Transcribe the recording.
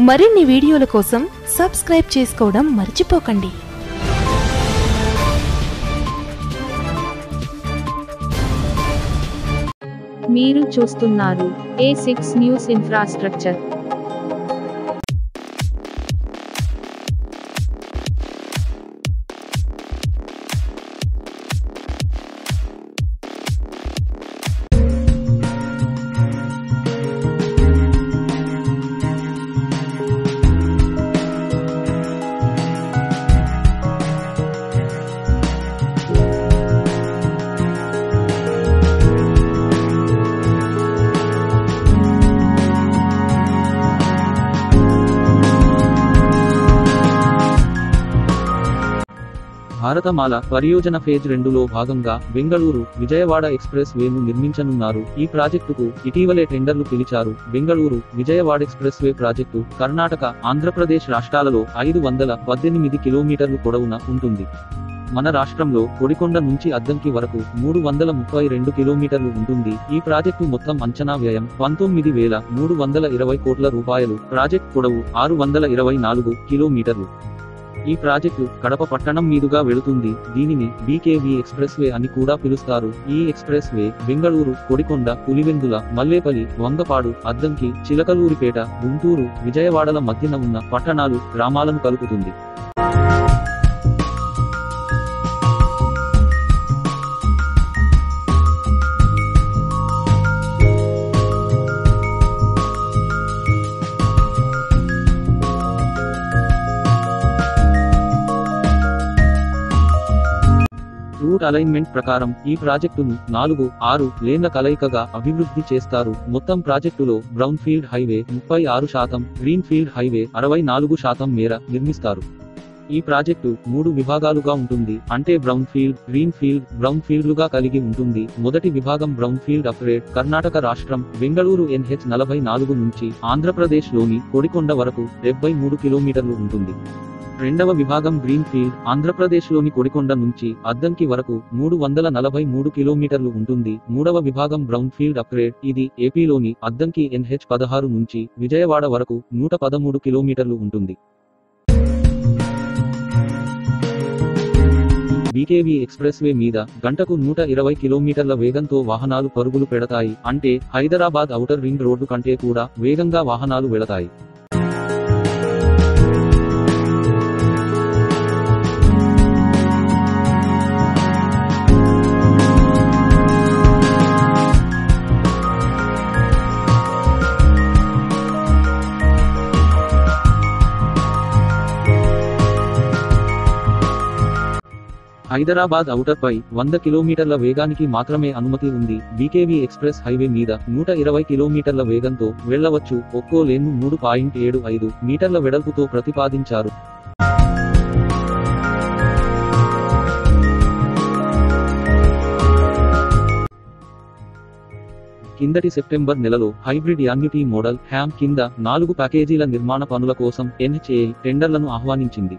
మరిన్ని వీడియోల కోసం సబ్స్క్రైబ్ చేసుకోవడం మర్చిపోకండి. మీరు చూస్తున్నారు A6 న్యూస్ ఇన్ఫ్రాస్ట్రక్చర్. భారతమాల పరియోజన ఫేజ్ 2లో భాగంగా బెంగళూరు విజయవాడ ఎక్స్ప్రెస్ వేను నిర్మించనున్నారు. ఈ ప్రాజెక్టుకు ఇటీవలే టెండర్లు పిలిచారు. Bengaluru Vijayawada express way project Karnataka, Andhra Pradesh రాష్ట్రాలలో 518 కిలోమీటర్లు పొడవున ఉంటుంది. మన రాష్ట్రంలో కొడికొండ నుంచి అద్దంకి వరకు 332 కిలోమీటర్లు ఉంటుంది. ఈ ప్రాజెక్టు మొత్తం అంచనా వ్యయం 19,320 కోట్ల రూపాయలు. ప్రాజెక్ట్ పొడవు 624 కిలోమీటర్లు. ఈ ప్రాజెక్టు కడప పట్టణం మీదుగా వెళుతుంది. దీనిని బీకేవీ ఎక్స్ప్రెస్ వే అని కూడా పిలుస్తారు. ఈ ఎక్స్ప్రెస్ వే బెంగళూరు, కొడికొండ, పులివెందుల, మల్లేపల్లి, వంగపాడు, అద్దంకి, చిలకలూరిపేట, గుంటూరు, విజయవాడల మధ్యన ఉన్న పట్టణాలు, గ్రామాలను కలుపుతుంది. రూట్ అలైన్మెంట్ ప్రకారం ఈ ప్రాజెక్టును 4-6 లేన్ల కలయికగా అభివృద్ధి చేస్తారు. మొత్తం ప్రాజెక్టులో brown field highway 36%, green field highway 64% మేర నిర్మిస్తారు. ఈ ప్రాజెక్టు 3 విభాగాలుగా ఉంటుంది. అంటే brown field, green field, brown ఫీల్డ్లుగా కలిగి ఉంటుంది. మొదటి విభాగం బ్రౌన్ ఫీల్డ్ అప్గ్రేడ్ కర్ణాటక రాష్ట్రం బెంగళూరు NH44 నుంచి ఆంధ్రప్రదేశ్లోని కొడికొండ వరకు 73 కిలోమీటర్లు ఉంటుంది. రెండవ విభాగం గ్రీన్ ఫీల్డ్ ఆంధ్రప్రదేశ్లోని కొడికొండ నుంచి అద్దంకి వరకు 343 కిలోమీటర్లు ఉంటుంది. మూడవ విభాగం బ్రౌన్ ఫీల్డ్ అప్గ్రేడ్, ఇది ఏపీలోని అద్దంకి NH16 నుంచి విజయవాడ వరకు 113 కిలోమీటర్లు ఉంటుంది. బీకేవీ ఎక్స్ప్రెస్ వే మీద గంటకు 120 కిలోమీటర్ల వేగంతో వాహనాలు పరుగులు పెడతాయి. అంటే హైదరాబాద్ ఔటర్ రింగ్ రోడ్డు కంటే కూడా వేగంగా వాహనాలు వెళతాయి. హైదరాబాద్ ఔటర్ పై 100 కిలోమీటర్ల వేగానికి మాత్రమే అనుమతి ఉంది. బీకేవీ ఎక్స్ప్రెస్ హైవే మీద 120 కిలోమీటర్ల వేగంతో వెళ్లవచ్చు. ఒక్కో లేన్ను 3.75 మీటర్ల వెడల్పుతో ప్రతిపాదించారు. కిందటి సెప్టెంబర్ నెలలో హైబ్రిడ్ యాన్యుటీ మోడల్ హ్యామ్ కింద 4 ప్యాకేజీల నిర్మాణ పనుల కోసం NHAI టెండర్లను ఆహ్వానించింది.